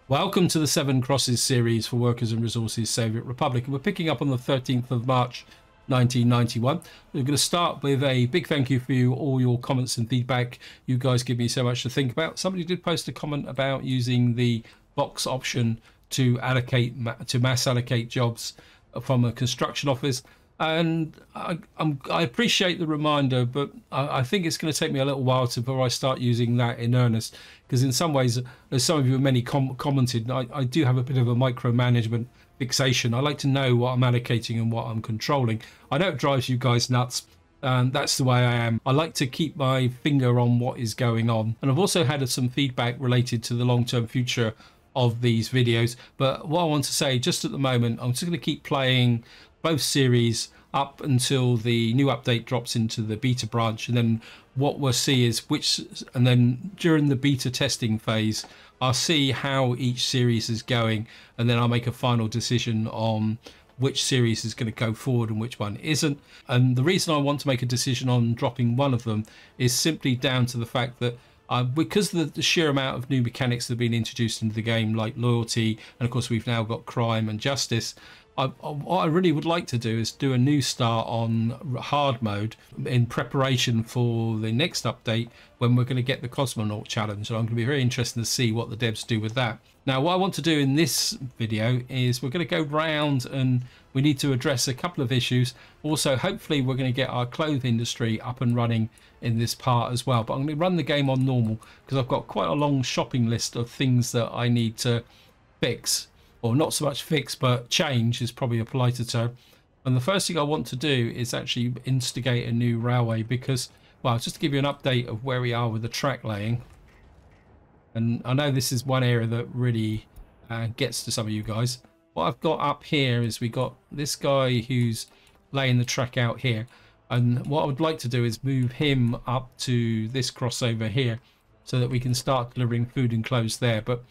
Welcome to the Seven Crosses series for Workers and Resources Soviet Republic. And we're picking up on the 13th of March 1991. We're going to start with a big thank you for all your comments and feedback. You guys give me so much to think about. Somebody did post a comment about using the box option to mass allocate jobs from a construction office. And I appreciate the reminder, but I think it's going to take me a little while before I start using that in earnest. Because in some ways, as some of you many commented, I do have a bit of a micromanagement fixation. I like to know what I'm allocating and what I'm controlling. I know it drives you guys nuts. That's the way I am. I like to keep my finger on what is going on. And I've also had some feedback related to the long-term future of these videos. But what I want to say, just at the moment, I'm just going to keep playing both series up until the new update drops into the beta branch, and then what we'll see is and then during the beta testing phase I'll see how each series is going, and then I'll make a final decision on which series is going to go forward and which one isn't. And the reason I want to make a decision on dropping one of them is simply down to the fact that because of the sheer amount of new mechanics that have been introduced into the game, like loyalty, and of course we've now got crime and justice, what I really would like to do is do a new start on hard mode in preparation for the next update, when we're going to get the Cosmonaut challenge. And I'm going to be very interested to see what the devs do with that. Now, what I want to do in this video is we're going to go round and we need to address a couple of issues. Also, hopefully we're going to get our clothes industry up and running in this part as well. But I'm going to run the game on normal because I've got quite a long shopping list of things that I need to fix. Or not so much fix, but change is probably a politer term. And the first thing I want to do is actually instigate a new railway because, well, just to give you an update of where we are with the track laying. And I know this is one area that really gets to some of you guys. What I've got up here is we got this guy who's laying the track out here. And what I would like to do is move him up to this crossover here so that we can start delivering food and clothes there. But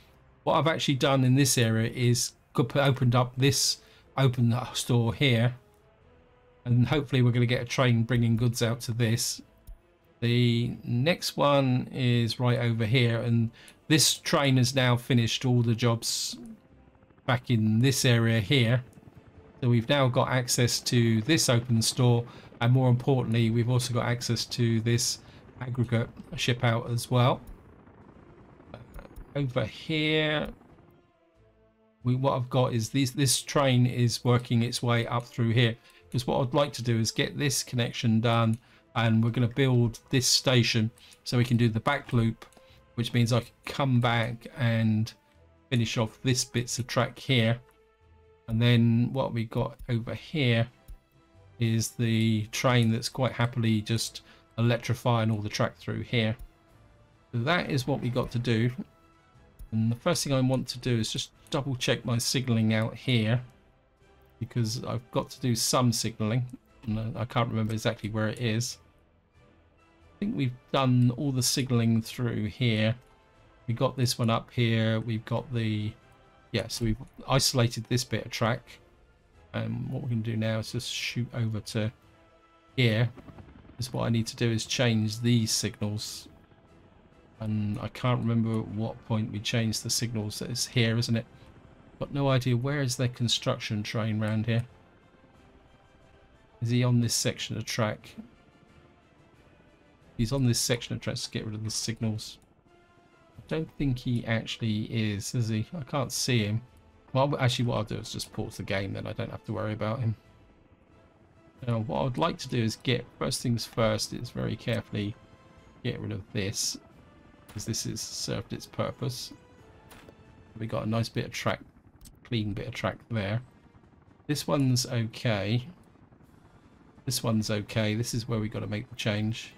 what I've actually done in this area is opened up this open store here, and hopefully we're going to get a train bringing goods out to this. The next one is right over here, and this train has now finished all the jobs back in this area here. So we've now got access to this open store, and more importantly we've also got access to this aggregate ship out as well. Over here, what I've got is this train is working its way up through here, because what I'd like to do is get this connection done, and we're going to build this station so we can do the back loop, which means I can come back and finish off this bits of track here. And then what we got over here is the train that's quite happily just electrifying all the track through here. So that is what we got to do. And the first thing I want to do is just double check my signaling out here, because I've got to do some signaling and I can't remember exactly where it is. I think we've done all the signaling through here. We got this one up here. We've got the, yeah, so we've isolated this bit of track. And what we're going to do now is just shoot over to here. Because what I need to do is change these signals. And I can't remember at what point we changed the signals. It's here, isn't it? Got no idea. Where is the construction train round here? Is he on this section of track? He's on this section of track to get rid of the signals. I don't think he actually is he? I can't see him. Well, actually what I'll do is just pause the game, then I don't have to worry about him. Now what I'd like to do is first things first is very carefully get rid of this, because this has served its purpose. We got a nice bit of track, clean bit of track there. This one's okay. This one's okay. This is where we got to make the change,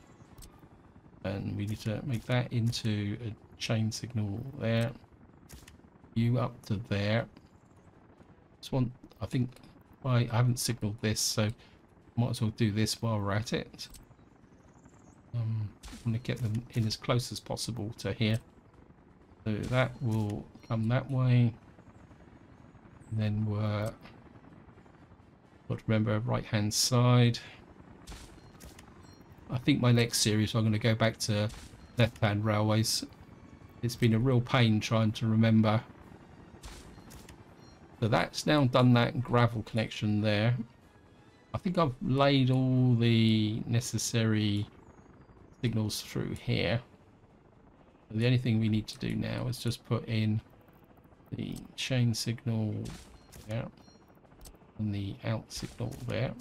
and we need to make that into a chain signal there. You up to there. This one, I think I haven't signaled this, so might as well do this while we're at it. I'm going to get them in as close as possible to here. So that will come that way. And then we're got to remember right hand side. I think my next series I'm going to go back to left hand railways. It's been a real pain trying to remember So that's now done that gravel connection there. I think I've laid all the necessary signals through here. The only thing we need to do now is just put in the chain signal there and the out signal there.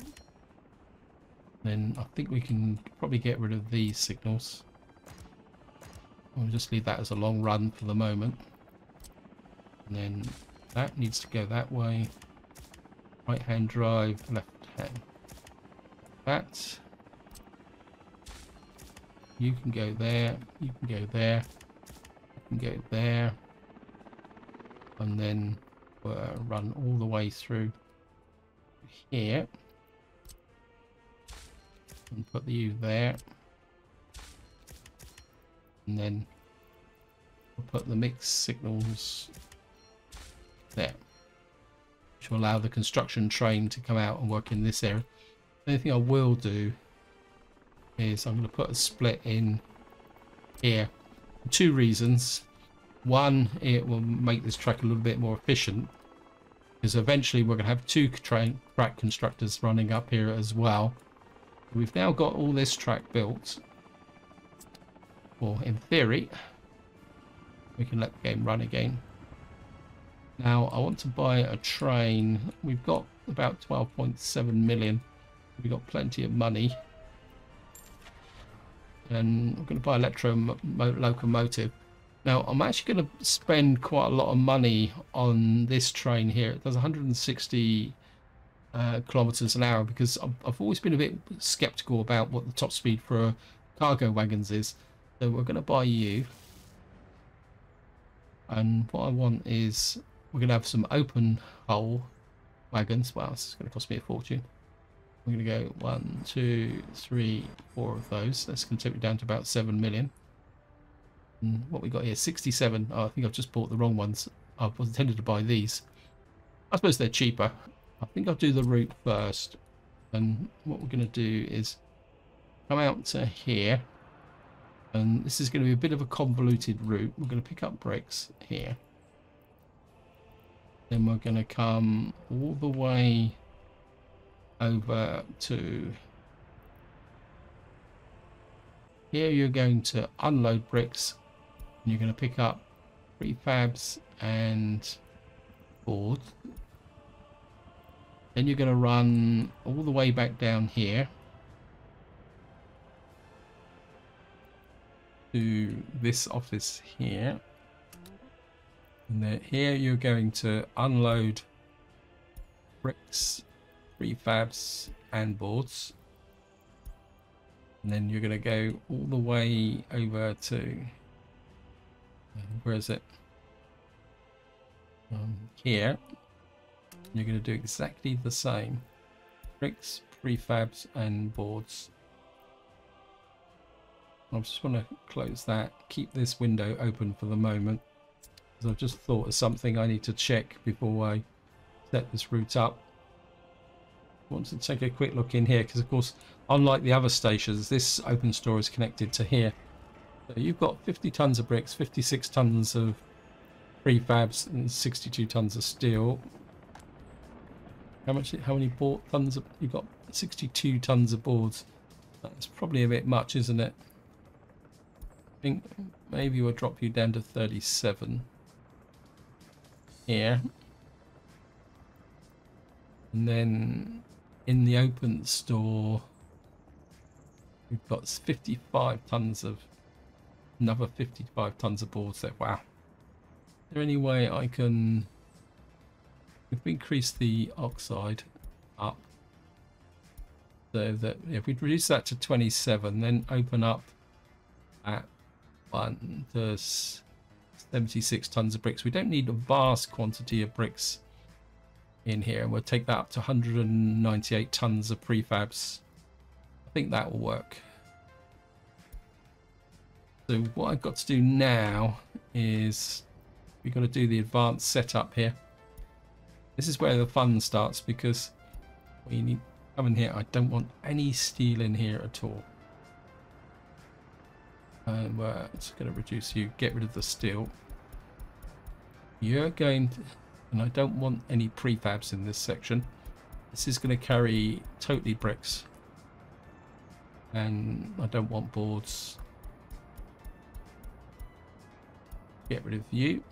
Then I think we can probably get rid of these signals. We'll just leave that as a long run for the moment. And then that needs to go that way. Right hand drive, left hand. That. You can go there, you can go there, you can go there. And then run all the way through here. And put the U there. And then we'll put the mix signals there, which will allow the construction train to come out and work in this area. The only thing I will do is I'm going to put a split in here for two reasons. One, it will make this track a little bit more efficient, because eventually we're going to have two track constructors running up here as well. We've now got all this track built. Well, in theory, we can let the game run again. Now, I want to buy a train. We've got about 12.7 million. We've got plenty of money. And we're going to buy an electro locomotive. Now, I'm actually going to spend quite a lot of money on this train here. It does 160 kilometers an hour, because I've always been a bit skeptical about what the top speed for cargo wagons is. So we're going to buy you. And what I want is, we're going to have some open hull wagons. Wow, this is going to cost me a fortune. We're going to go 1, 2, 3, 4 of those. That's going to take me down to about 7 million. And what we got here, 67. Oh, I think I've just bought the wrong ones. I was intended to buy these. I suppose they're cheaper. I think I'll do the route first. And what we're going to do is come out to here. And this is going to be a bit of a convoluted route. We're going to pick up bricks here. Then we're going to come all the way over to here. You're going to unload bricks, and you're going to pick up prefabs and boards. Then you're going to run all the way back down here to this office here. And then here you're going to unload bricks, prefabs and boards. And then you're going to go all the way over to, where is it? Here. You're going to do exactly the same. Bricks, prefabs and boards. I just want to close that, keep this window open for the moment, because I've just thought of something I need to check before I set this route up. I want to take a quick look in here, because of course, unlike the other stations, this open store is connected to here. So you've got 50 tons of bricks, 56 tons of prefabs and 62 tons of steel. How many tons of, you've got 62 tons of boards. That's probably a bit much, isn't it? I think maybe we'll drop you down to 37 here. And then in the open store, we've got 55 tons of, another 55 tons of boards there. Wow. Is there any way I can, if we increase the oxide up, so that if we reduce that to 27, then open up at 1 to 76 tons of bricks. We don't need a vast quantity of bricks in here, and we'll take that up to 198 tons of prefabs. I think that will work. So what I've got to do now is we've got to do the advanced setup here. This is where the fun starts, because we need to come in here. I don't want any steel in here at all. And we're just going to reduce you, get rid of the steel. You're going to, and I don't want any prefabs in this section. This is going to carry totally bricks, and I don't want boards. Get rid of you.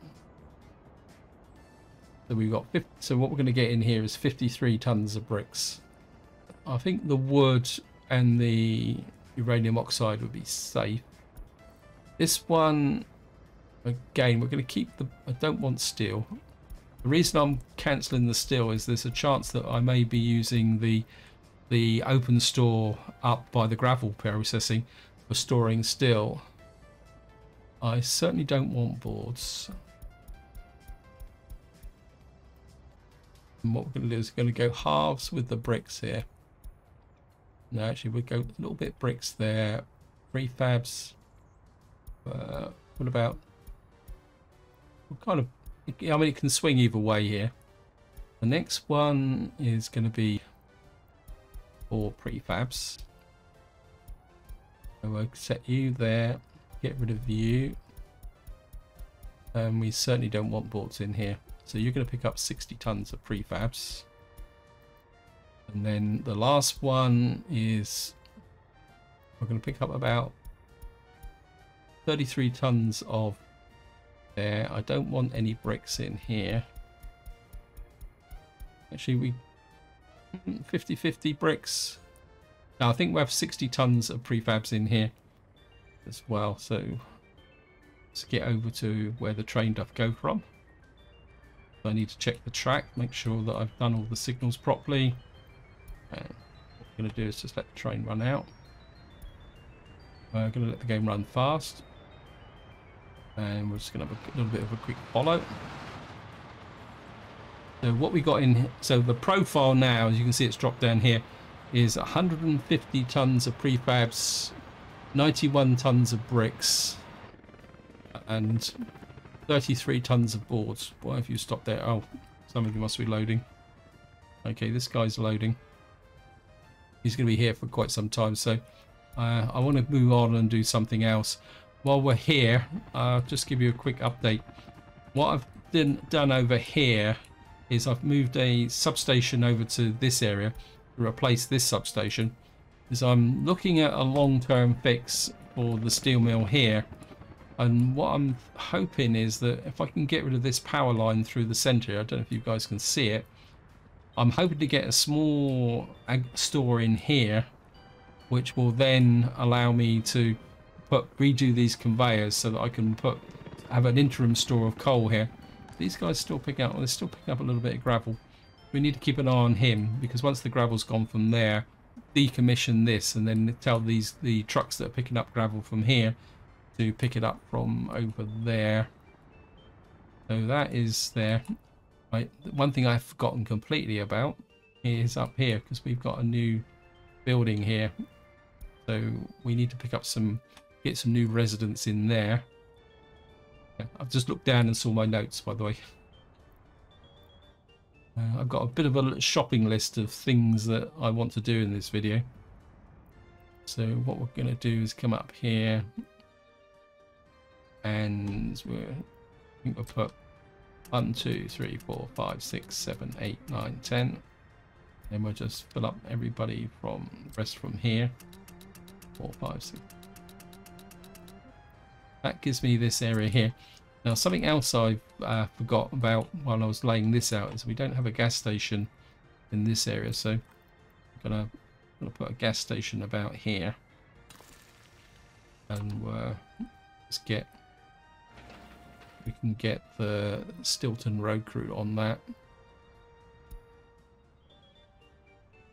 So we've got 50, so what we're going to get in here is 53 tons of bricks. I think the wood and the uranium oxide would be safe. This one, again, we're going to keep the... I don't want steel. The reason I'm cancelling the steel is there's a chance that I may be using the open store up by the gravel processing for storing steel. I certainly don't want boards. And what we're going to do is we're going to go halves with the bricks here. No, actually we'll go a little bit bricks there. Prefabs. What about... What kind of... I mean, it can swing either way here. The next one is going to be 4 prefabs. So we'll set you there. Get rid of you. And we certainly don't want boards in here. So you're going to pick up 60 tons of prefabs. And then the last one is we're going to pick up about 33 tons of there. I don't want any bricks in here. Actually, we 50-50 bricks. Now I think we have 60 tons of prefabs in here as well. So let's get over to where the train does go from. I need to check the track, make sure that I've done all the signals properly. And what we're going to do is just let the train run out. We're going to let the game run fast. And we're just going to have a little bit of a quick follow. So what we got in, so the profile now, as you can see it's dropped down here, is 150 tons of prefabs, 91 tons of bricks, and 33 tons of boards. Why have you stopped there? Oh, some of you must be loading. Okay, this guy's loading. He's going to be here for quite some time, so I want to move on and do something else. While we're here, I'll just give you a quick update. What I've done over here is I've moved a substation over to this area to replace this substation. Is I'm looking at a long-term fix for the steel mill here. And what I'm hoping is that if I can get rid of this power line through the center, I don't know if you guys can see it, I'm hoping to get a small store in here, which will then allow me to redo these conveyors so that I can have an interim store of coal here. These guys still picking up, well, they're still picking up a little bit of gravel. We need to keep an eye on him, because once the gravel's gone from there, decommission this and then tell the trucks that are picking up gravel from here to pick it up from over there. So that is there. Right. One thing I've forgotten completely about is up here, because we've got a new building here. So we need to pick up get some new residents in there. Yeah, I've just looked down and saw my notes, by the way. I've got a bit of a shopping list of things that I want to do in this video. So what we're going to do is come up here, and I think we'll put 1, 2, 3, 4, 5, 6, 7, 8, 9, 10. Then we'll just fill up everybody from the rest from here. 4, 5, 6. That gives me this area here. Now something else I forgot about while I was laying this out is we don't have a gas station in this area, so I'm gonna put a gas station about here, and let's we can get the Stilton road crew on that.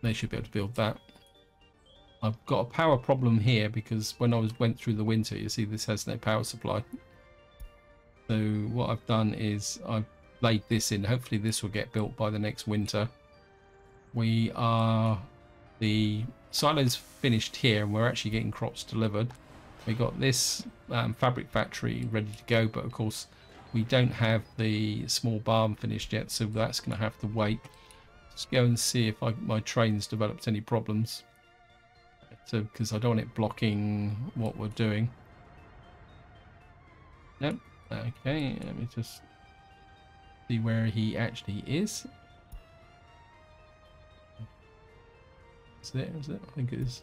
They should be able to build that. I've got a power problem here because when I went through the winter, you see this has no power supply. So what I've done is I've laid this in. Hopefully this will get built by the next winter. The silo's finished here and we're actually getting crops delivered. We got this fabric factory ready to go, but of course we don't have the small barn finished yet, so that's going to have to wait. Just go and see if my train's developed any problems. So, because I don't want it blocking what we're doing. Nope. Okay, let me just See where he actually is. Is it? Is it? I think it is.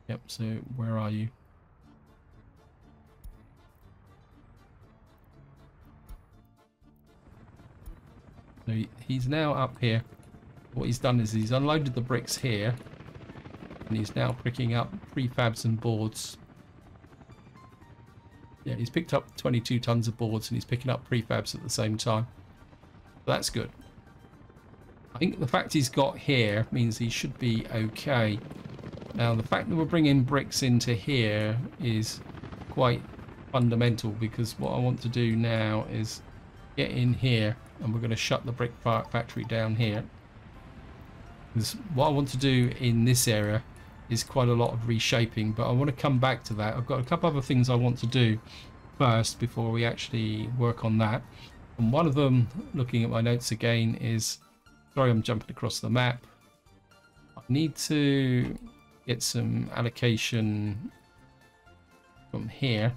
Yep, so where are you? So he's now up here. What he's done is he's unloaded the bricks here, and he's now picking up prefabs and boards. Yeah, he's picked up 22 tons of boards and he's picking up prefabs at the same time. That's good. I think the fact he's got here means he should be okay. Now, the fact that we're bringing bricks into here is quite fundamental, because what I want to do now is get in here, and we're going to shut the brick factory down here. Because what I want to do in this area is quite a lot of reshaping, but I want to come back to that. I've got a couple other things I want to do first before we actually work on that. And one of them, looking at my notes again, is, sorry I'm jumping across the map, I need to get some allocation from here.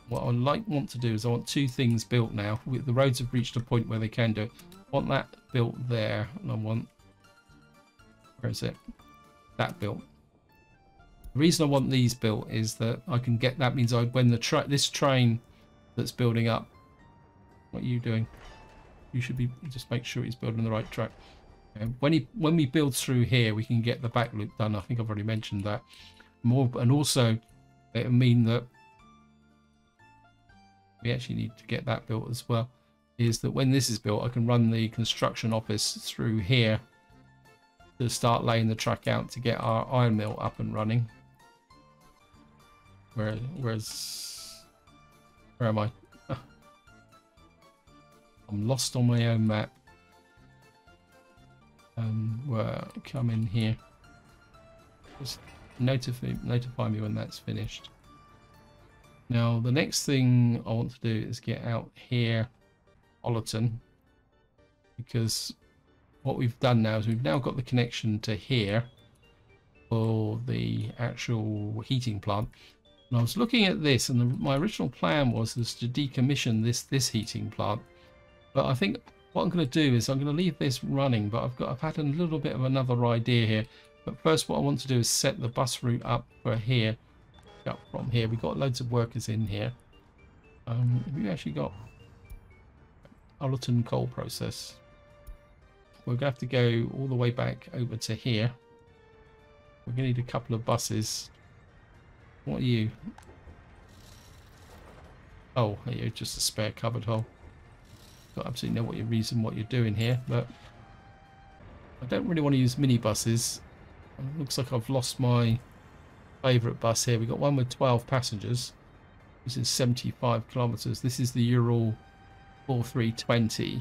What I want to do is I want two things built now. The roads have reached a point where they can do it. I want that built there, and I want, where is it? That built. The reason I want these built is that I can get, that means when the this train that's building up, what are you doing? You should be, just make sure he's building the right track. And when we build through here, we can get the back loop done. I think I've already mentioned that. And also it'll mean that we actually need to get that built as well. Is that when this is built, I can run the construction office through here to start laying the track out to get our iron mill up and running. Where am I? I'm lost on my own map. Come in here. Just notify me when that's finished. Now the next thing I want to do is get out here, Ollerton, because what we've done now is we've now got the connection to here for the actual heating plant. And I was looking at this, and my original plan was to decommission this heating plant. But I think what I'm going to do is I'm going to leave this running, but I've had a little bit of another idea here. But first, what I want to do is set the bus route up for here. Up from here, we've got loads of workers in here. We actually got Ollerton coal process. We're going to have to go all the way back over to here. We're going to need a couple of buses. What are you? Oh, you're just a spare cupboard hole. Got absolutely know what you're doing here, but I don't really want to use minibuses. It looks like I've lost my favourite bus here. We've got one with 12 passengers. This is 75 kilometres. This is the Ural 4320.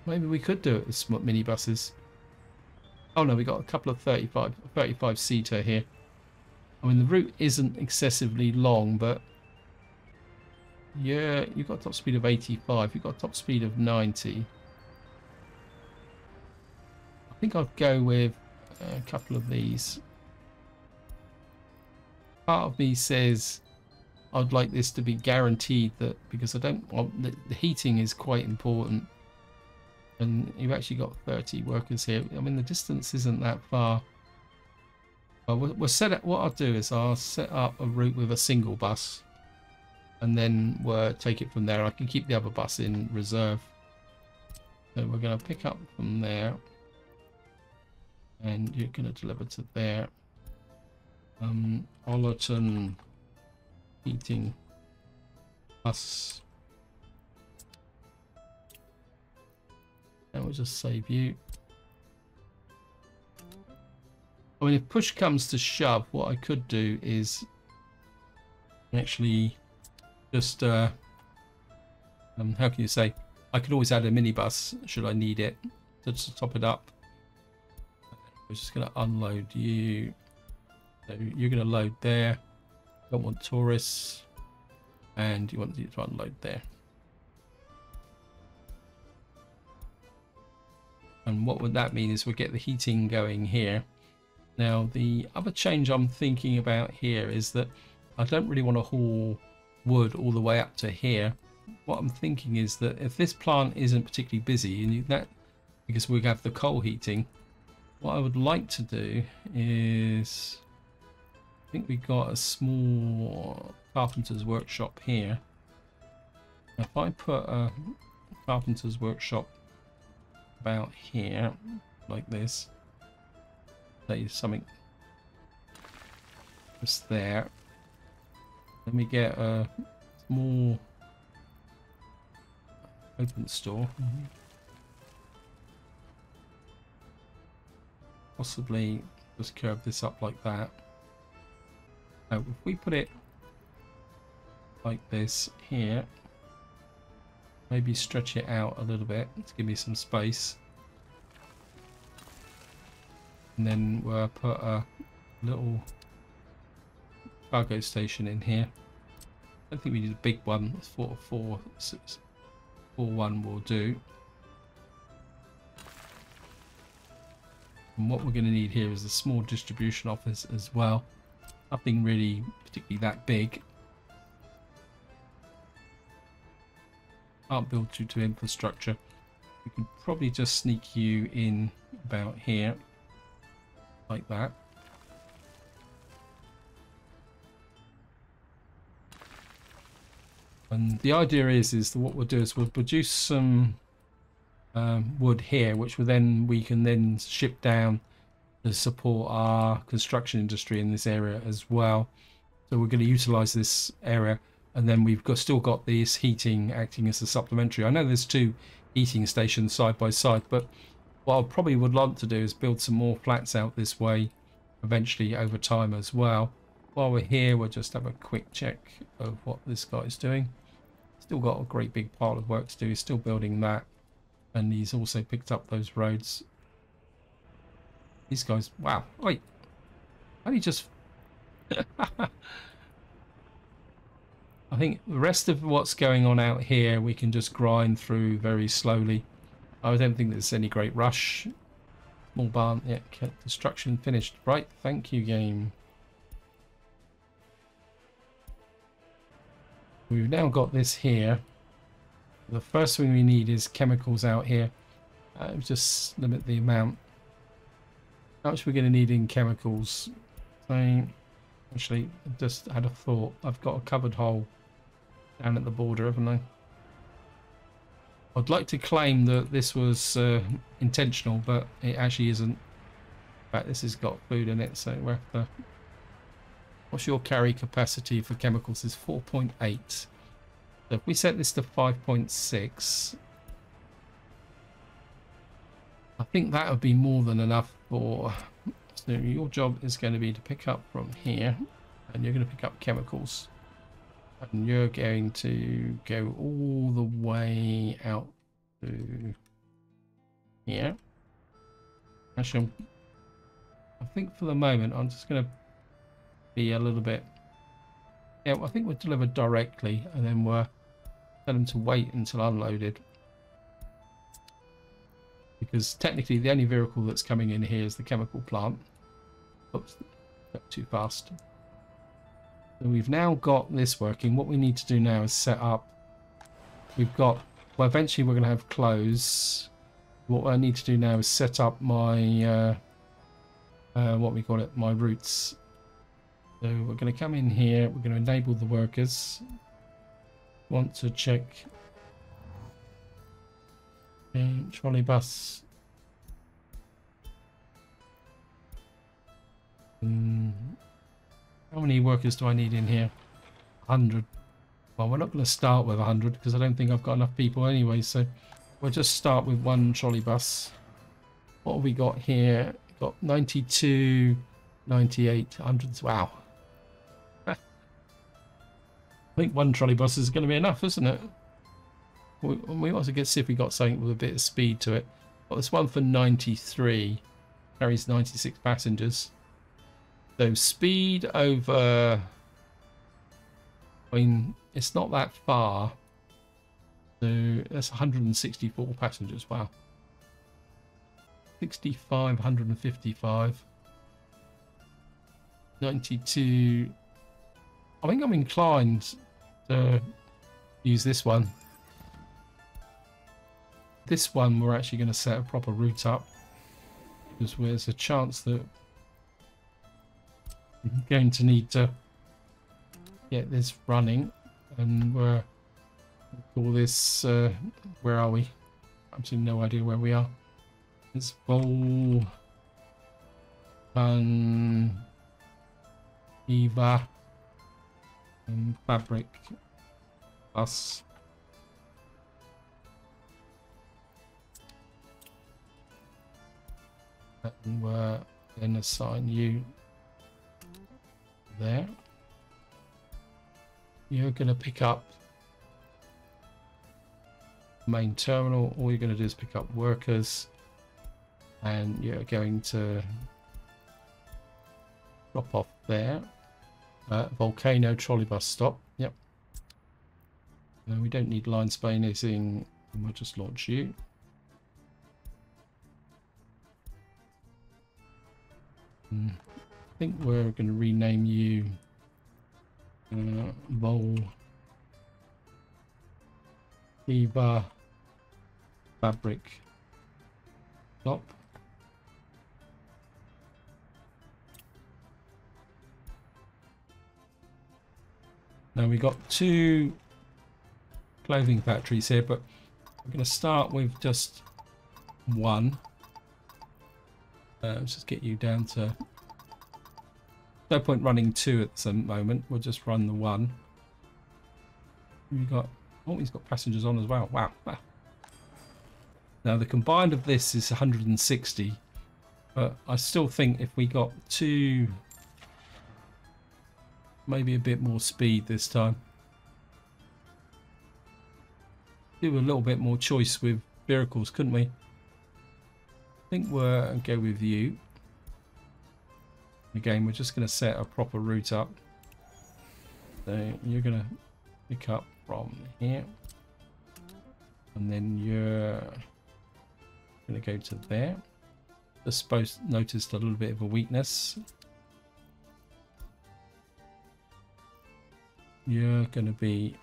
Maybe we could do it with minibuses. Oh no, we got a couple of 35 seater here. I mean, the route isn't excessively long, but yeah, you've got top speed of 85. You've got top speed of 90. I think I'll go with a couple of these. Part of me says I'd like this to be guaranteed, that because I don't want the heating is quite important, and you've actually got 30 workers here. I mean, the distance isn't that far. We'll set up, what I'll do is I'll set up a route with a single bus, and then we'll take it from there. I can keep the other bus in reserve. So we're going to pick up from there, and you're going to deliver to there. Ollerton heating bus. And we'll just save you. I mean, if push comes to shove, what I could do is actually just how can you say, I could always add a minibus should I need it to just top it up. We're just going to unload you. So you're going to load there. Don't want tourists, and you want to unload there. And what would that mean is we'll get the heating going here. Now the other change I'm thinking about here is that I don't really want to haul wood all the way up to here. What I'm thinking is that if this plant isn't particularly busy, and that because we have the coal heating, what I would like to do is, I think we got a small carpenter's workshop here. If I put a carpenter's workshop about here, like this, say something just there, then we get a small open store. Possibly just curve this up like that. Now, if we put it like this here, maybe stretch it out a little bit to give me some space, and then we'll put a little cargo station in here. I don't think we need a big one. 4-1 will do. And what we're going to need here is a small distribution office as well. Nothing really particularly that big. Can't build to infrastructure. We could probably just sneak you in about here, like that. And the idea is that what we'll do is we'll produce some wood here, which we can then ship down to support our construction industry in this area as well. So we're going to utilize this area, and then we've still got this heating acting as a supplementary. I know there's 2 heating stations side by side, but what I probably would like to do is build some more flats out this way eventually over time as well. While we're here, we'll just have a quick check of what this guy is doing. Still got a great big pile of work to do. He's still building that, and he's also picked up those roads. These guys, wow, wait, only just I think the rest of what's going on out here we can just grind through very slowly. I don't think there's any great rush. Small barn, yeah, construction finished. Right, thank you, game. We've now got this here. The first thing we need is chemicals out here. Just limit the amount. How much we're going to need in chemicals? Actually, I just had a thought. I've got a covered hole down at the border, haven't I? I'd like to claim that this was intentional, but it actually isn't. In fact, this has got food in it, so we're after. What's your carry capacity for chemicals? Is 4.8. So if we set this to 5.6, I think that would be more than enough for. So your job is going to be to pick up from here, and you're going to pick up chemicals, and you're going to go all the way out to here. Actually, I think for the moment I'm just going to be a little bit. Yeah, I think we'll deliver directly, and then we'll tell them to wait until unloaded. Because technically the only vehicle that's coming in here is the chemical plant. Oops, got too fast. So we've now got this working. What we need to do now is set up. We've got, well, eventually we're going to have close. What I need to do now is set up my, what we call it, my routes. So we're going to come in here. We're going to enable the workers. Want to check. Trolley bus. How many workers do I need in here? 100. Well, we're not going to start with 100 because I don't think I've got enough people anyway. So we'll just start with 1 trolley bus. What have we got here? Got 92, 98, 100. Wow. I think 1 trolley bus is going to be enough, isn't it? We also get see if we got something with a bit of speed to it. Got this one for 93, carries 96 passengers. So speed over. I mean, it's not that far. So that's 164 passengers. Wow. 65, 155, 92. I think I'm inclined use this one. This one we're actually going to set a proper route up, because there's a chance that we're going to need to get this running, and we're all this. Where are we? Absolutely no idea where we are. It's Vol, Eva, and Fabric Bus. And we're going to assign you there. You're going to pick up main terminal. All you're going to do is pick up workers, and you're going to drop off there. Volcano trolley bus stop. Yep. No, we don't need line spacing. We'll just launch you. I think we're going to rename you Vol Eva Fabric Stop. Now we got 2 clothing factories here, but we're going to start with just 1. Let's just get you down to. No point running 2 at the moment. We'll just run the 1. We got. Oh, he's got passengers on as well. Wow. Now the combined of this is 160, but I still think if we got 2, maybe a bit more speed this time. Do a little bit more choice with vehicles, couldn't we? I think we're going to go with you. Again, we're just going to set a proper route up. So you're going to pick up from here. And then you're going to go to there. Just noticed a little bit of a weakness. You're going to be...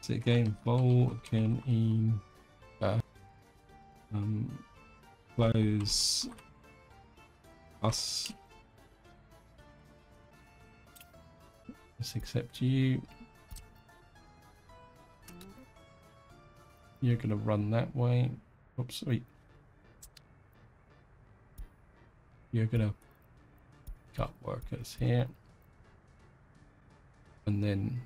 Is it again? Volcan close us. Let's accept you. You're going to run that way. Oops, wait. You're going to cut workers here. And then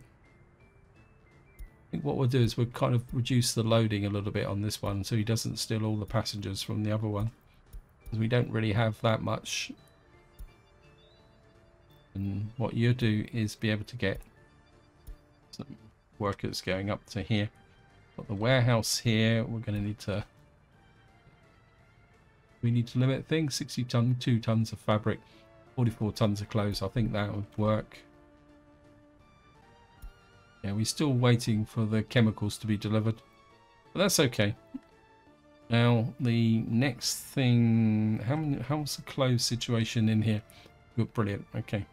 I think what we'll do is we'll kind of reduce the loading a little bit on this one so he doesn't steal all the passengers from the other one. Because we don't really have that much. And what you do is be able to get some workers going up to here. Got the warehouse here. We're going to need to. We need to limit things. 62 tons of fabric, 44 tons of clothes. I think that would work. Yeah, we're still waiting for the chemicals to be delivered, but that's okay. Now the next thing, how's the clothes situation in here? Good, brilliant. Okay.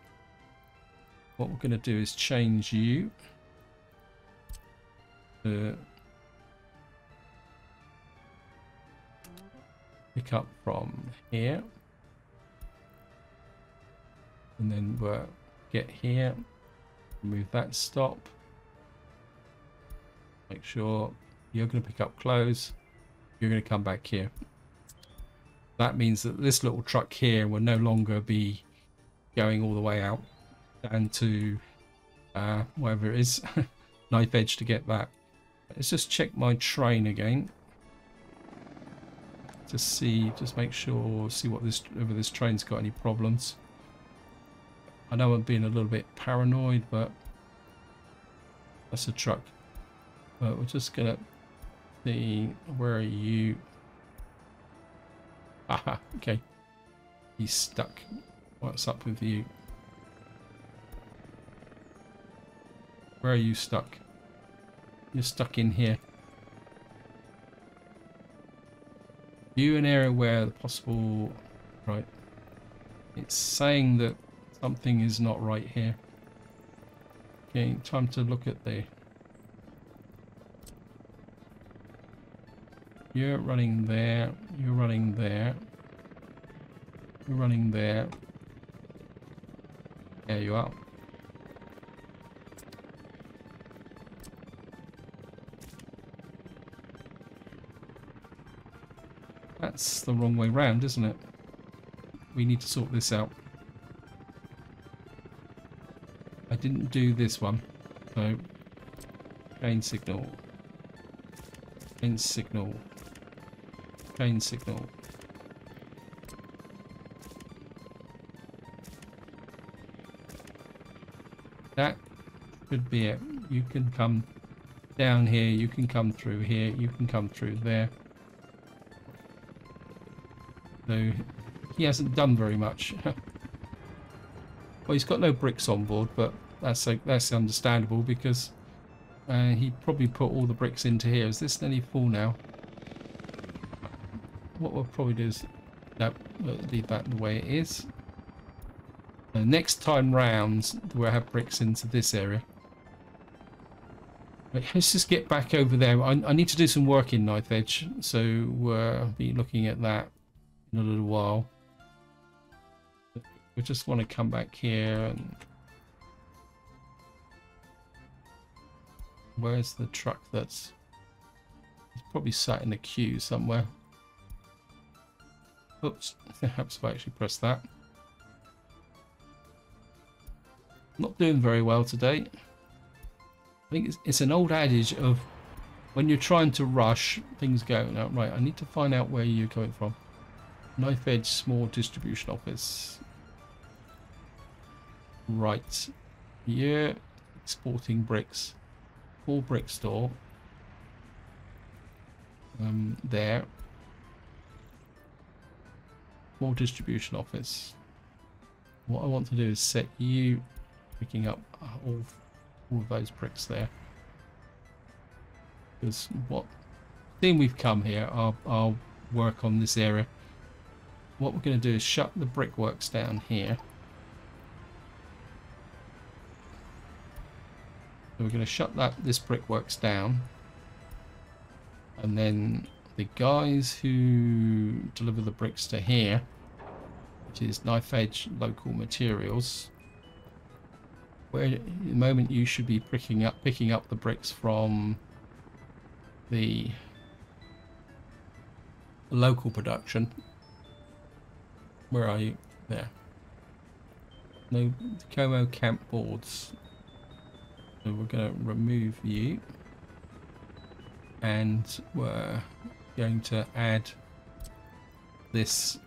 What we're going to do is change you to pick up from here, and then we'll get here, move that stop. Make sure you're going to pick up clothes. You're going to come back here. That means that this little truck here will no longer be going all the way out and to wherever it is, knife edge to get that. Let's just check my train again. Just make sure, see what whether this train's got any problems. I know I'm being a little bit paranoid, but that's a truck. But we're just gonna see, where are you? Aha, okay. He's stuck. What's up with you? Where are you stuck? You're stuck in here. You an area where the possible... Right. It's saying that something is not right here. Okay, time to look at the... You're running there, you're running there, you're running there. There you are. That's the wrong way round, isn't it? We need to sort this out. I didn't do this one, so change signal, change signal, change signal. That should be it. You can come down here, you can come through here, you can come through there. So he hasn't done very much. Well, he's got no bricks on board, but that's understandable because he probably put all the bricks into here. Is this nearly full now? What we'll probably do is we'll leave that the way it is. Next time round, we'll have bricks into this area. Right, let's just get back over there. I need to do some work in Knife Edge, so we'll be looking at that in a little while. We just want to come back here and where's the truck that's it's probably sat in a queue somewhere. Oops, perhaps if I actually press that. Not doing very well today. I think it's an old adage of when you're trying to rush, things go. Now, right, I need to find out where you're coming from. Knife Edge small distribution office. Right. Yeah. Exporting bricks. Full brick store. There. Small distribution office. What I want to do is set you picking up all of those bricks there. Because what seeing we've come here, I'll work on this area. What we're going to do is shut the brickworks down here. So we're going to shut this brickworks down, and then the guys who deliver the bricks to here, which is Knife Edge Local Materials, where at the moment you should be picking up the bricks from the local production. Where are you? There. No Como camp boards. So we're going to remove you. And we're going to add this.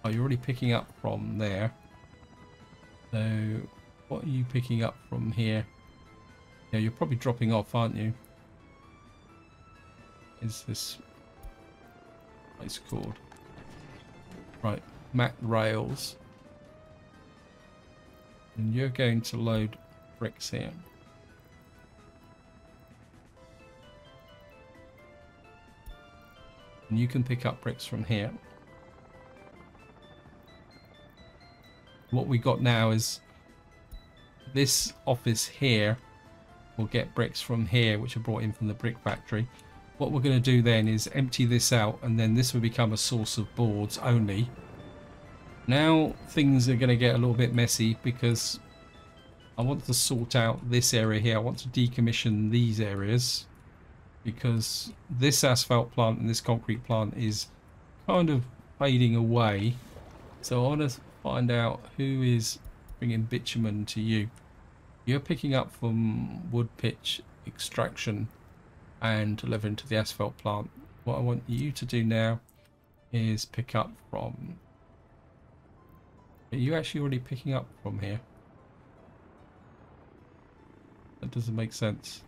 Oh, you're already picking up from there. So what are you picking up from here? Yeah, you're probably dropping off, aren't you? Is this place called? Right, mat rails. And you're going to load bricks here. And you can pick up bricks from here. What we got now is this office here will get bricks from here, which are brought in from the brick factory. What we're going to do then is empty this out, and then this will become a source of boards only. Now things are going to get a little bit messy because I want to sort out this area here. I want to decommission these areas because this asphalt plant and this concrete plant is kind of fading away. So I want to find out who is bringing bitumen to you. You're picking up from wood pitch extraction and delivering to the asphalt plant. What I want you to do now is pick up from... Are you actually already picking up from here? That doesn't make sense.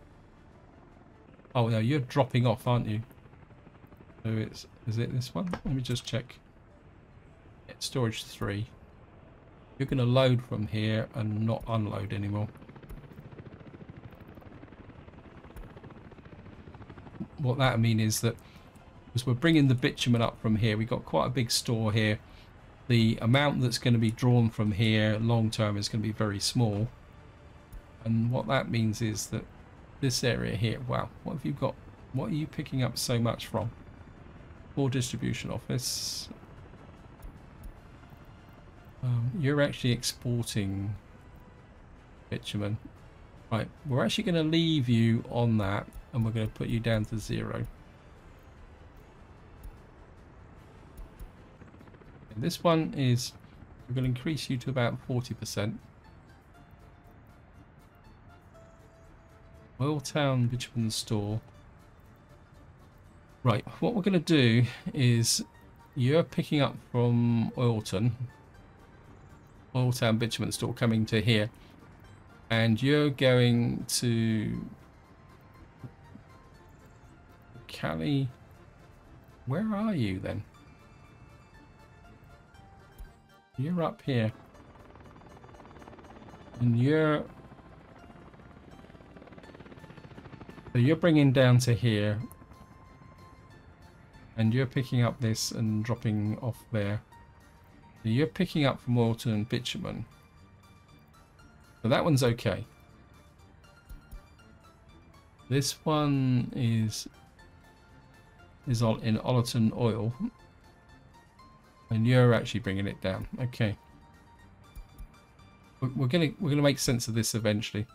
Oh no, you're dropping off, aren't you? So is it this one? Let me just check. Yeah, storage 3. You're going to load from here and not unload anymore. What that means is that as we're bringing the bitumen up from here, we've got quite a big store here. The amount that's going to be drawn from here long term is going to be very small. And what that means is that this area here, wow, what have you got? What are you picking up so much from? Core distribution office. You're actually exporting bitumen. Right, we're actually going to leave you on that, and we're going to put you down to 0. And this one is, we're going to increase you to about 40%. Oil Town Bitumen Store. Right, what we're going to do is, you're picking up from Oil Town Bitumen Store coming to here. And you're going to Cali. Where are you then? You're up here. And you're bringing down to here. And you're picking up this and dropping off there. So you're picking up from Oilton and Bitumen. So that one's okay. This one is in Ollerton Oil, and you're actually bringing it down. Okay, we're gonna make sense of this eventually.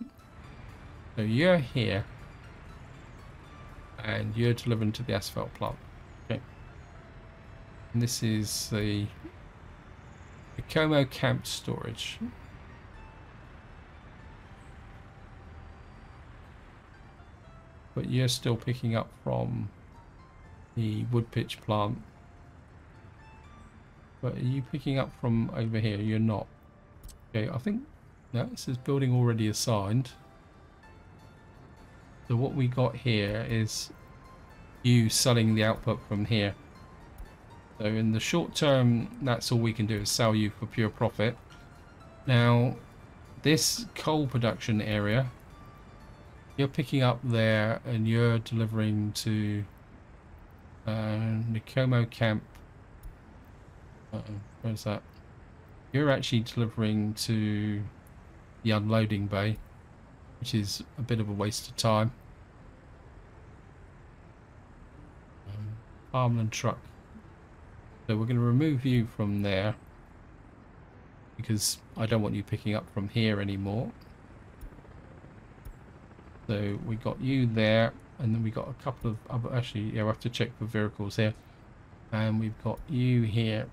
So you're here, and you're delivering to the asphalt plant. Okay, and this is the Como Camp Storage. But you're still picking up from the wood pitch plant. But are you picking up from over here? You're not. Okay, I think no, it says building already assigned. So what we got here is you selling the output from here. So in the short term, that's all we can do is sell you for pure profit. Now, this coal production area, you're picking up there and you're delivering to Nicomo Camp. Where's that? You're actually delivering to the unloading bay, which is a bit of a waste of time. Farmland truck. So we're going to remove you from there because I don't want you picking up from here anymore. So we got you there, and then we got a couple of other, actually, yeah, we'll have to check for vehicles here. And we've got you here.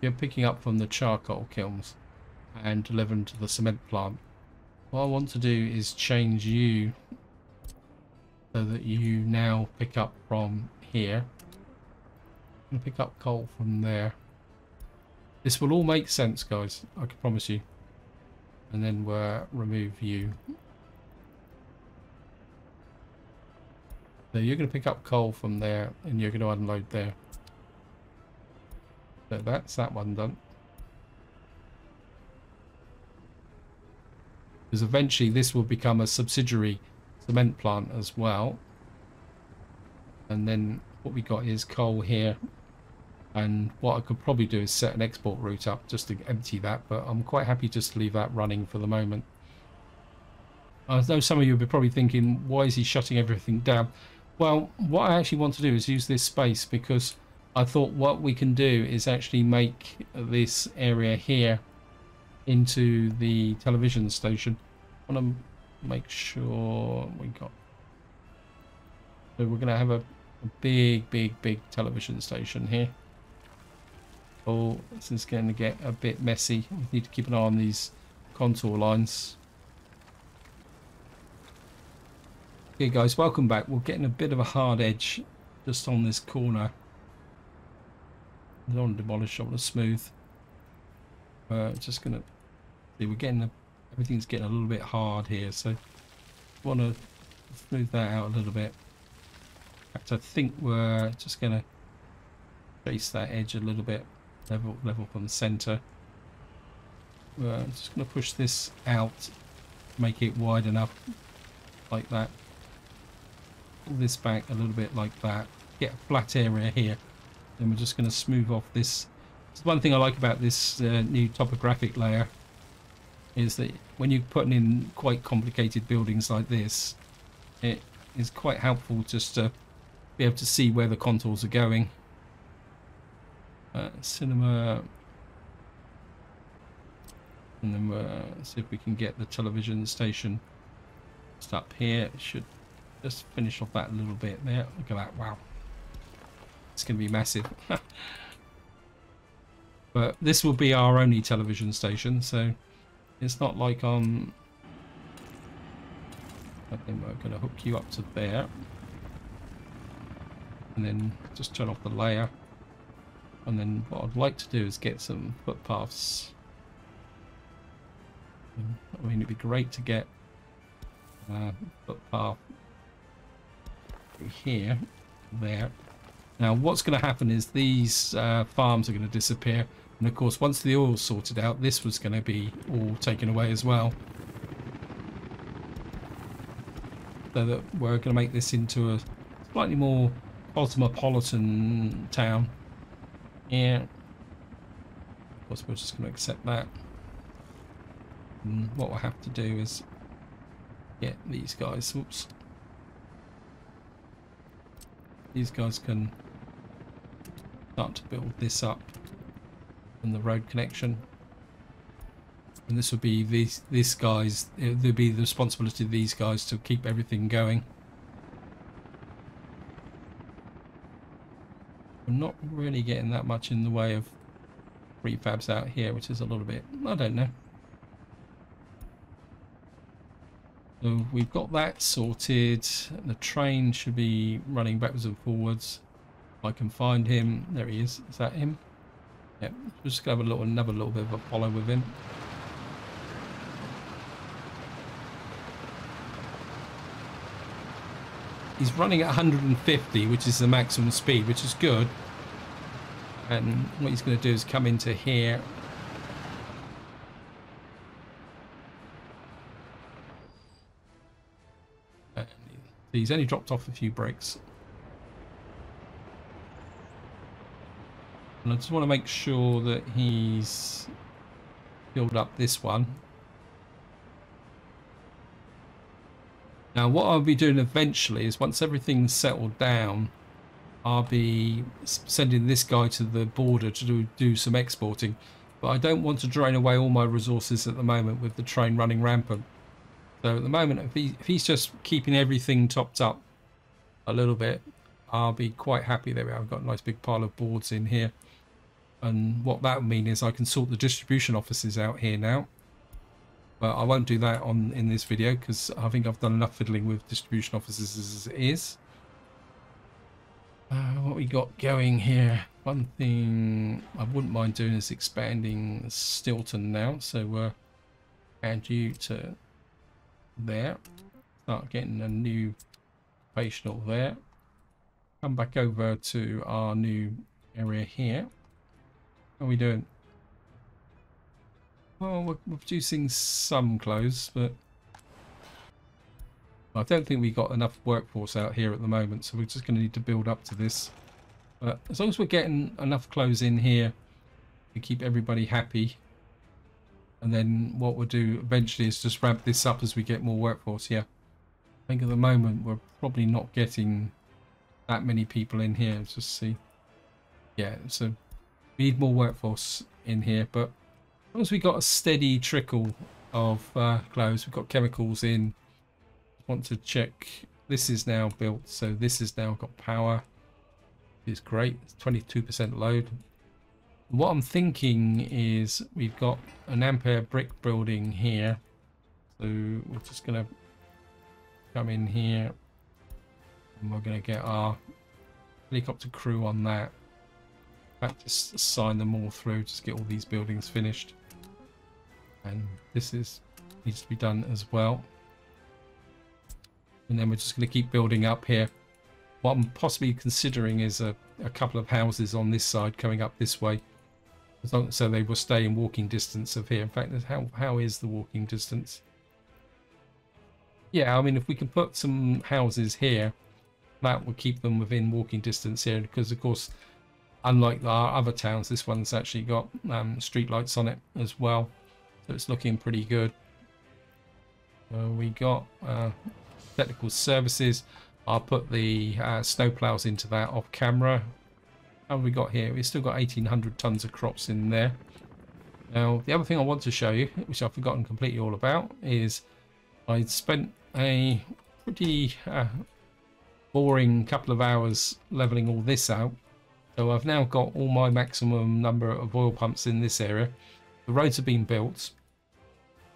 You're picking up from the charcoal kilns and delivering to the cement plant. What I want to do is change you so that you now pick up from here. I'm going to pick up coal from there. This will all make sense, guys, I can promise you. And then we'll remove you. So you're going to pick up coal from there and you're going to unload there. So that's that one done. Because eventually this will become a subsidiary cement plant as well. And then what we got is coal here. And what I could probably do is set an export route up just to empty that. But I'm quite happy just to leave that running for the moment. I know some of you will be probably thinking, why is he shutting everything down? Well, what I actually want to do is use this space because I thought what we can do is actually make this area here into the television station. I want to make sure we got... So we're going to have a big television station here. Oh, this is going to get a bit messy. We need to keep an eye on these contour lines. Okay guys, welcome back. We're getting a bit of a hard edge just on this corner. I don't want to demolish, I want to smooth. Just gonna see, we're getting everything's getting a little bit hard here, so I want to smooth that out a little bit. In fact, I think we're just gonna base that edge a little bit, level from the center. We're just gonna push this out, make it wide enough, like that. Pull this back a little bit like that. Get a flat area here. Then we're just going to smooth off this. So one thing I like about this new topographic layer is that when you're putting in quite complicated buildings like this, it is quite helpful just to be able to see where the contours are going. Cinema, and then we'll see if we can get the television station just up here. It should just finish off that a little bit there. Look at that, wow, it's going to be massive. But this will be our only television station, so it's not like I think we're going to hook you up to there and then just turn off the layer. And then what I'd like to do is get some footpaths. I mean, it'd be great to get a footpath here, there. Now what's going to happen is these farms are going to disappear, and of course once the oil's sorted out, this was going to be all taken away as well. So that we're going to make this into a slightly more cosmopolitan town. Yeah, of course we're just going to accept that. And what we'll have to do is get these guys, oops, these guys can start to build this up and the road connection, and this would be these guys, it would be the responsibility of these guys to keep everything going. I'm not really getting that much in the way of prefabs out here, which is a little bit, I don't know. So we've got that sorted. The train should be running backwards and forwards. I can find him. There he is. Is that him? Yep. We're just gonna have another little bit of a follow with him. He's running at 150, which is the maximum speed, which is good. And what he's going to do is come into here. And he's only dropped off a few bricks. And I just want to make sure that he's filled up this one. Now what I'll be doing eventually is, once everything's settled down, I'll be sending this guy to the border to do some exporting. But I don't want to drain away all my resources at the moment with the train running rampant. So at the moment, if he's just keeping everything topped up a little bit, I'll be quite happy. There we are. I've got a nice big pile of boards in here. And what that would mean is I can sort the distribution offices out here now. But I won't do that in this video, because I think I've done enough fiddling with distribution offices as it is. What we got going here? One thing I wouldn't mind doing is expanding Stilton now. So add you to there. Start getting a new occupational there. Come back over to our new area here. How are we doing? Well, we're producing some clothes, but I don't think we got enough workforce out here at the moment, so we're just going to need to build up to this. But as long as we're getting enough clothes in here to keep everybody happy, and then what we'll do eventually is just ramp this up as we get more workforce here. I think at the moment we're probably not getting that many people in here. Let's just see. Yeah, so we need more workforce in here, but as long as we got a steady trickle of clothes, we've got chemicals in. Want to check, this is now built, so this has now got power. It's great. It's 22% load. What I'm thinking is we've got an Ampere brick building here, so we're just going to come in here and we're going to get our helicopter crew on that. In fact, just assign them all through, just get all these buildings finished. And this needs to be done as well. And then we're just going to keep building up here. What I'm possibly considering is a couple of houses on this side coming up this way, so they will stay in walking distance of here. In fact, how is the walking distance? Yeah, I mean, if we can put some houses here, that will keep them within walking distance here, because of course, unlike our other towns, this one's actually got street lights on it as well, so it's looking pretty good. We got technical services. I'll put the snow plows into that off camera. How have we got here? We've still got 1,800 tons of crops in there. Now, the other thing I want to show you, which I've forgotten completely all about, is I spent a pretty boring couple of hours leveling all this out. So I've now got all my maximum number of oil pumps in this area. The roads have been built.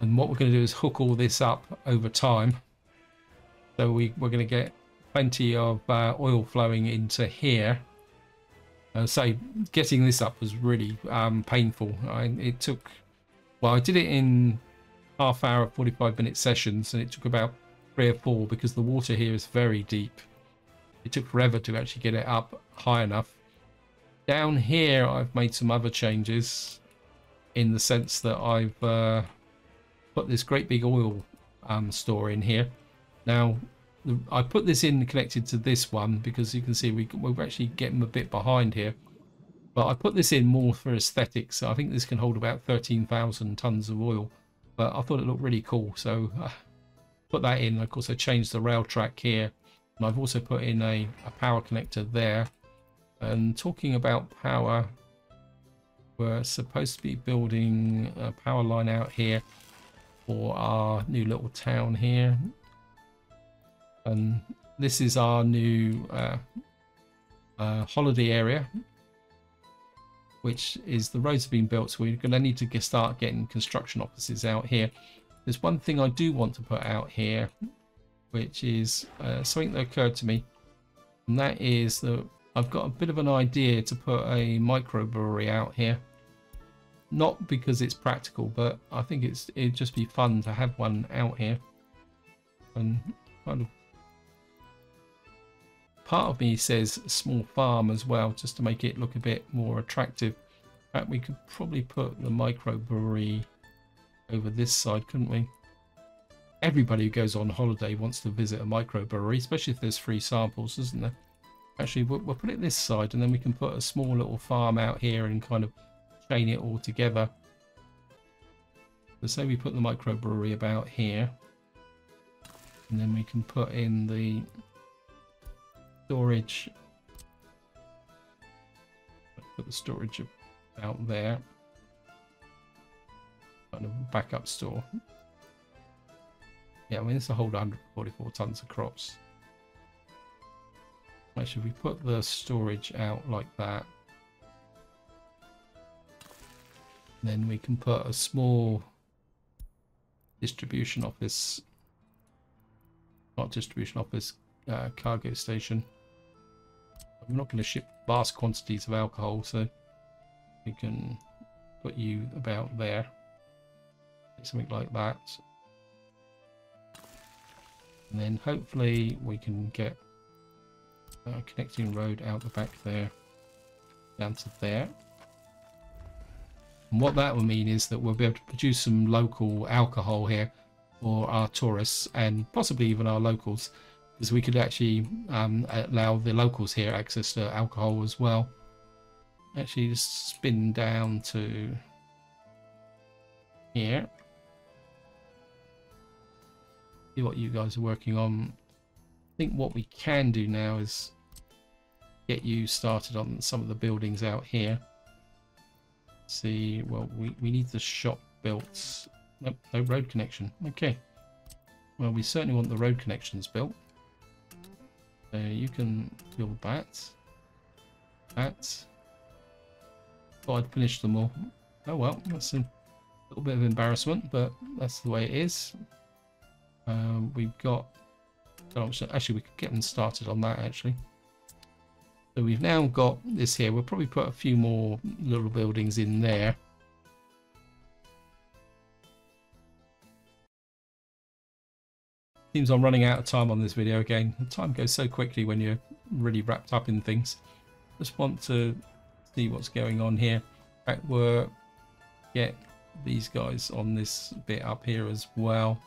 And what we're going to do is hook all this up over time. So we're going to get plenty of oil flowing into here. So getting this up was really painful. It took, well, I did it in half-hour, 45-minute sessions, and it took about 3 or 4 because the water here is very deep. It took forever to actually get it up high enough. Down here, I've made some other changes in the sense that I've put this great big oil store in here. Now, I put this in connected to this one because you can see we're actually getting a bit behind here. But I put this in more for aesthetics. So I think this can hold about 13,000 tons of oil. But I thought it looked really cool, so put that in. Of course, I changed the rail track here, and I've also put in a power connector there. And talking about power, we're supposed to be building a power line out here for our new little town here. And this is our new holiday area, which is the roads have been built, so we're going to need to start getting construction offices out here. There's one thing I do want to put out here, which is something that occurred to me, and that is that I've got a bit of an idea to put a microbrewery out here. Not because it's practical, but I think it'd just be fun to have one out here. And kind of part of me says small farm as well, just to make it look a bit more attractive. In fact, we could probably put the microbrewery over this side, couldn't we? Everybody who goes on holiday wants to visit a microbrewery, especially if there's free samples, isn't there? Actually, we'll put it this side, and then we can put a small little farm out here and kind of chain it all together. So say we put the microbrewery about here, and then we can put in the storage. Put the storage out there, kind of backup store. Yeah, I mean it's a whole 144 tons of crops. Actually, if we put the storage out like that, then we can put a small distribution office, not distribution office, cargo station. I'm not going to ship vast quantities of alcohol, so we can put you about there, something like that. And then hopefully we can get a connecting road out the back there, down to there. And what that will mean is that we'll be able to produce some local alcohol here for our tourists and possibly even our locals, because we could actually allow the locals here access to alcohol as well. Actually, just spin down to here. See what you guys are working on. I think what we can do now is get you started on some of the buildings out here. See, well, we need the shop built. Nope, no road connection. Okay. Well, we certainly want the road connections built. So you can build that. That. Thought I'd finish them all. Oh well, that's a little bit of embarrassment, but that's the way it is. We've got... Oh, so actually, we could get them started on that, actually. So we've now got this here. We'll probably put a few more little buildings in there. Seems I'm running out of time on this video again. The time goes so quickly when you're really wrapped up in things. Just want to see what's going on here. In fact, we'll get these guys on this bit up here as well.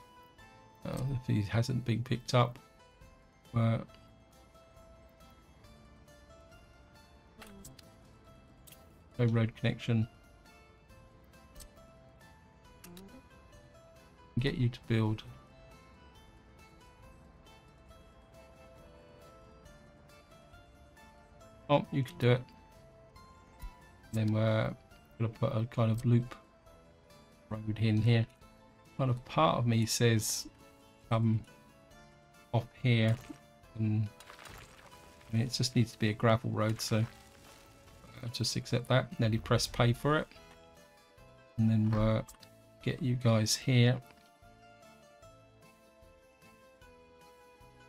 If he hasn't been picked up. No road connection. Get you to build Oh, you can do it. Then we're going to put a kind of loop road in here. Kind of part of me says come off here, and I mean, it just needs to be a gravel road, so I'll just accept that. Nearly press pay for it, and then we'll get you guys here.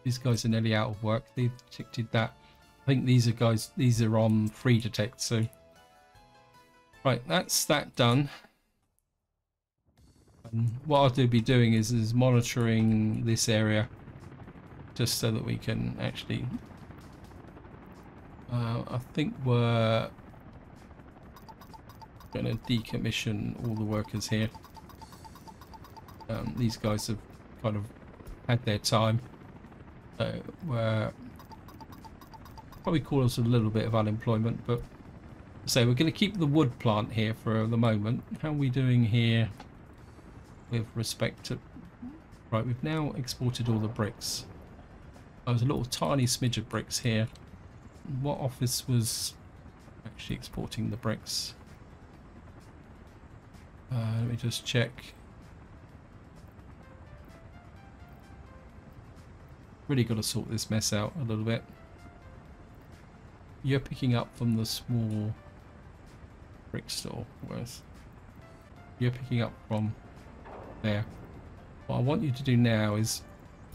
These guys are nearly out of work. They've detected that. I think these are on free detect, so right, that's that done. And what I'll be doing is monitoring this area, just so that we can actually I think we're going to decommission all the workers here. These guys have kind of had their time, so we're probably cause a little bit of unemployment, but so we're going to keep the wood plant here for the moment. How are we doing here with respect to... Right, we've now exported all the bricks. There's a little tiny smidge of bricks here. What office was actually exporting the bricks? Let me just check. Really got to sort this mess out a little bit. You're picking up from the small brick store. Whereas you're picking up from there. What I want you to do now is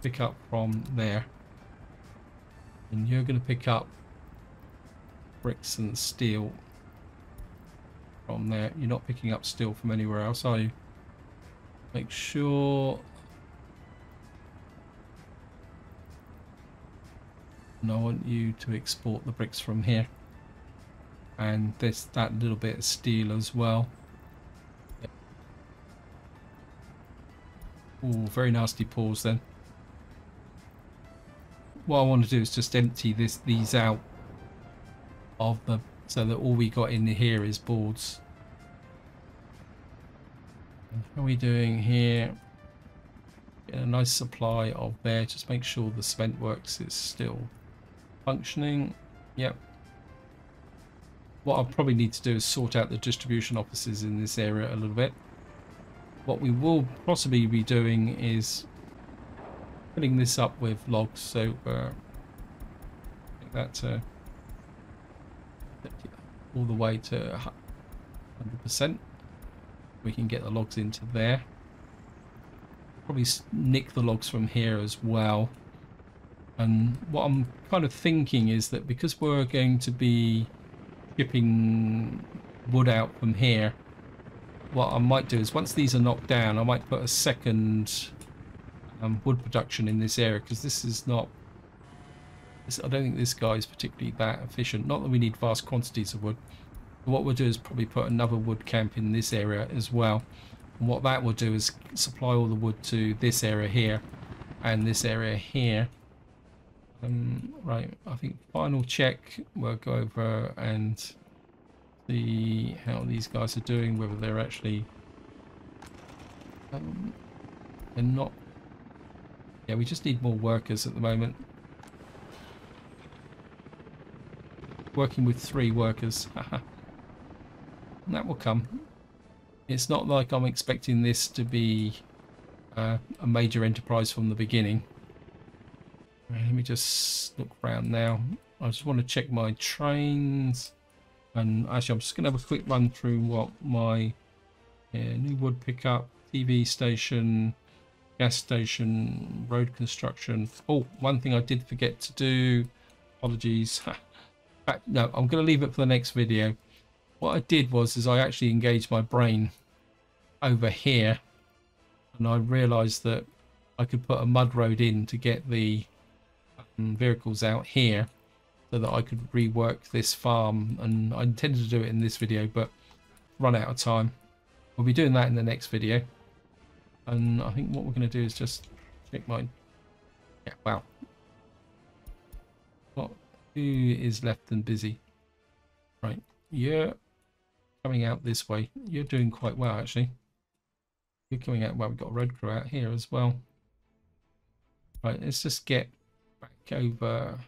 pick up from there. And you're going to pick up bricks and steel from there. You're not picking up steel from anywhere else, are you? Make sure. And I want you to export the bricks from here. And that little bit of steel as well. Oh, very nasty pause then. What I want to do is just empty these out of the, so that all we got in here is boards. How are we doing here? Get a nice supply of there. Just make sure the cement works is still functioning. Yep. What I'll probably need to do is sort out the distribution offices in this area a little bit. What we will possibly be doing is filling this up with logs, so take that all the way to 100%. We can get the logs into there. Probably nick the logs from here as well. And what I'm kind of thinking is that because we're going to be shipping wood out from here, what I might do is once these are knocked down, I might put a second wood production in this area, because this is not... I don't think this guy is particularly that efficient. Not that we need vast quantities of wood. But what we'll do is probably put another wood camp in this area as well. And what that will do is supply all the wood to this area here and this area here. Right, I think final check. We'll go over and see how these guys are doing, whether they're actually... they're not... Yeah, we just need more workers at the moment. Working with 3 workers. That will come. It's not like I'm expecting this to be a major enterprise from the beginning. Let me just look around now. I just want to check my trains. And actually, I'm just going to have a quick run through what my new wood pickup, TV station, gas station, road construction. Oh, one thing I did forget to do. Apologies. No, I'm going to leave it for the next video. What I did was I actually engaged my brain over here, and I realized that I could put a mud road in to get the vehicles out here so that I could rework this farm, and I intended to do it in this video but run out of time. We'll be doing that in the next video. And I think what we're going to do is just check my... Yeah, wow. Who is left and busy? Right, you're coming out this way. You're doing quite well, actually. You're coming out well. We've got a road crew out here as well. Right, let's just get back over.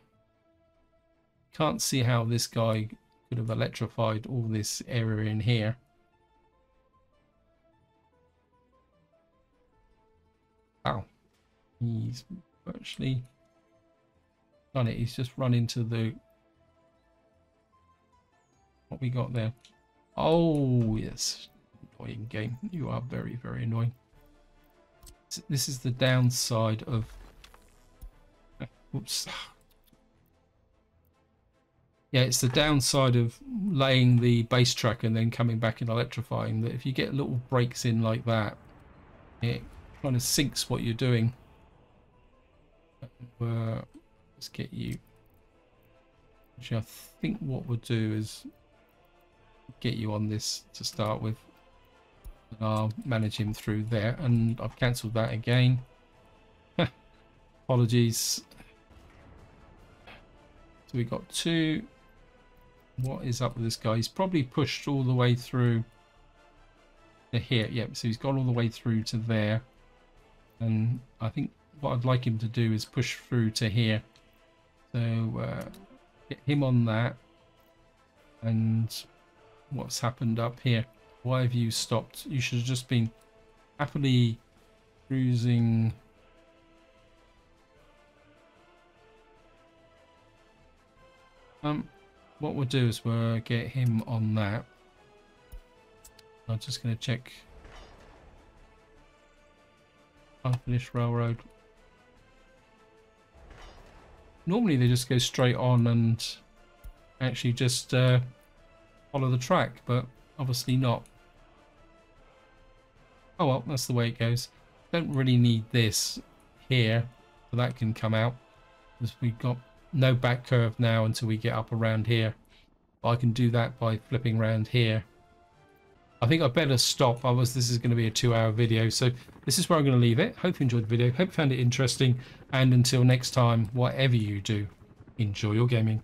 Can't see how this guy could have electrified all this area in here. Wow. He's virtually done it. He's just run into the... What we got there. Oh, yes. Annoying game. You are very, very annoying. This is the downside of... Oops. Yeah, it's the downside of laying the base track and then coming back and electrifying. That if you get little breaks in like that, it kind of sinks what you're doing. Let's get you. Actually, I think what we'll do is get you on this to start with. And I'll manage him through there. And I've cancelled that again. Apologies. So we got 2. What is up with this guy? He's probably pushed all the way through to here. Yep, so he's gone all the way through to there. And I think what I'd like him to do is push through to here. So get him on that. And what's happened up here? Why have you stopped? You should have just been happily cruising. What we'll do is we'll get him on that. I'm just going to check unfinished railroad. Normally they just go straight on and actually just follow the track, but obviously not. Oh well, that's the way it goes. Don't really need this here, so that can come out because we've got no back curve now until we get up around here. But I can do that by flipping around here. I think I better stop, otherwise this is going to be a 2-hour video. So this is where I'm going to leave it. Hope you enjoyed the video. Hope you found it interesting. And until next time, whatever you do, enjoy your gaming.